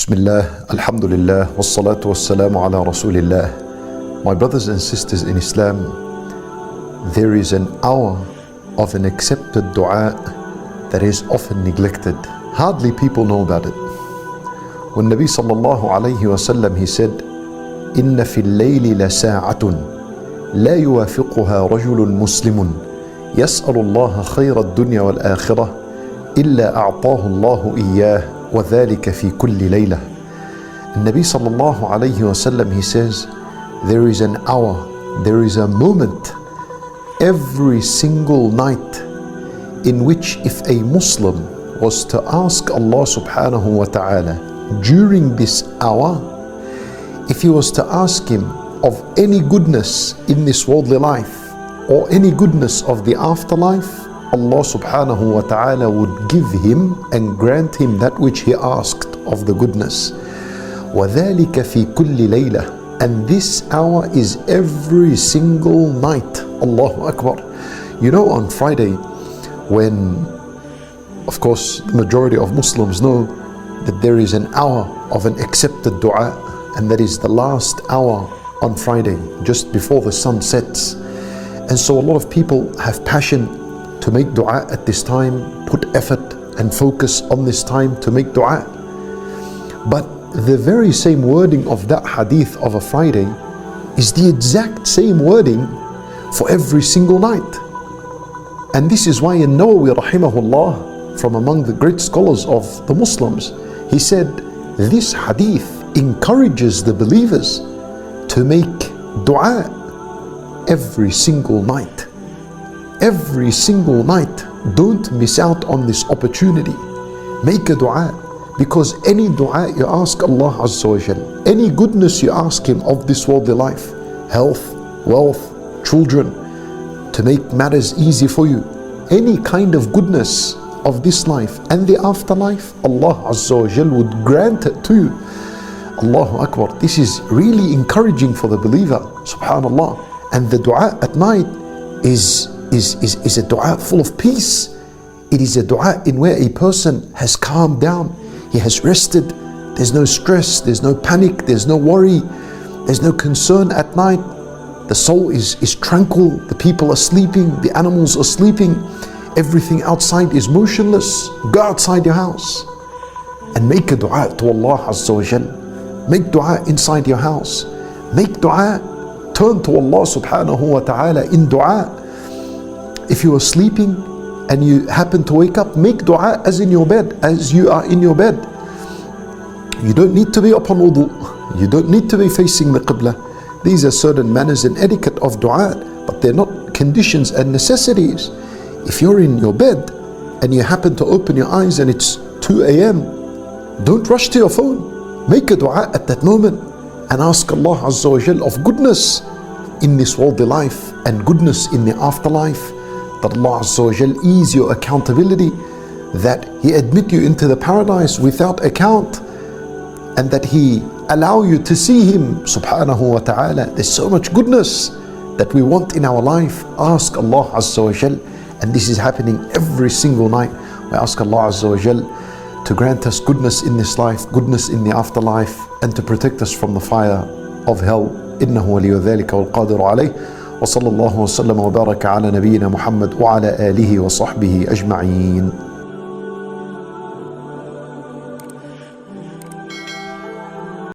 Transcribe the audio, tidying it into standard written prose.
Bismillah, Alhamdulillah, wassalatu wassalamu ala Rasulillah. My brothers and sisters in Islam, there is an hour of an accepted dua that is often neglected. Hardly people know about it. When Nabi sallallahu alayhi wa sallam, he said, "Inna fil layli la sa'atun la yuwafiquha rajulun muslimun yas'alu Allah khayra ad-dunya wal akhirah illa a'tahu Allahu iyyah wa dhalika fi kulli laylah." Nabi sallallahu alayhi wa sallam, he says, there is an hour, there is a moment every single night in which if a Muslim was to ask Allah subhanahu wa ta'ala during this hour, if he was to ask him of any goodness in this worldly life or any goodness of the afterlife, Allah subhanahu wa ta'ala would give him and grant him that which he asked of the goodness. وَذَلِكَ فِي كُلِّ لَيْلَةٍ, and this hour is every single night. Allahu Akbar. You know, on Friday, when of course the majority of Muslims know that there is an hour of an accepted dua, and that is the last hour on Friday, just before the sun sets. And so a lot of people have passion to make dua at this time, put effort and focus on this time to make dua. But the very same wording of that hadith of a Friday is the exact same wording for every single night. And this is why in Nawawi rahimahullah, from among the great scholars of the Muslims, he said this hadith encourages the believers to make dua every single night. Every single night. Don't miss out on this opportunity. Make a dua, because any dua you ask Allah Azza wa Jal, any goodness you ask Him of this worldly life, health, wealth, children, to make matters easy for you, any kind of goodness of this life and the afterlife, Allah Azza wa Jal would grant it to you. Allahu Akbar. This is really encouraging for the believer, subhanallah. And the dua at night is a dua full of peace. It is a dua in where a person has calmed down, he has rested, there's no stress, there's no panic, there's no worry, there's no concern at night. The soul is tranquil, the people are sleeping, the animals are sleeping, everything outside is motionless. Go outside your house and make a dua to Allah Azza wa Jal. Make dua inside your house. Make dua, turn to Allah subhanahu wa ta'ala in dua. If you are sleeping and you happen to wake up, make dua as in your bed, as you are in your bed. You don't need to be upon wudu. You don't need to be facing the qibla. These are certain manners and etiquette of dua, but they're not conditions and necessities. If you're in your bed and you happen to open your eyes and it's 2 a.m., don't rush to your phone. Make a dua at that moment and ask Allah Azza wa Jal of goodness in this worldly life and goodness in the afterlife. That Allah Azza wa Jal ease your accountability, that He admit you into the paradise without account, and that He allow you to see Him subhanahu wa ta'ala. There's so much goodness that we want in our life. Ask Allah Azza wa Jal, and this is happening every single night. We ask Allah Azza wa Jal to grant us goodness in this life, goodness in the afterlife, and to protect us from the fire of hell. إنه ولي ذلك والقادر عليه. وصلى الله وسلم وبارك على نبينا محمد وعلى آله وصحبه أجمعين.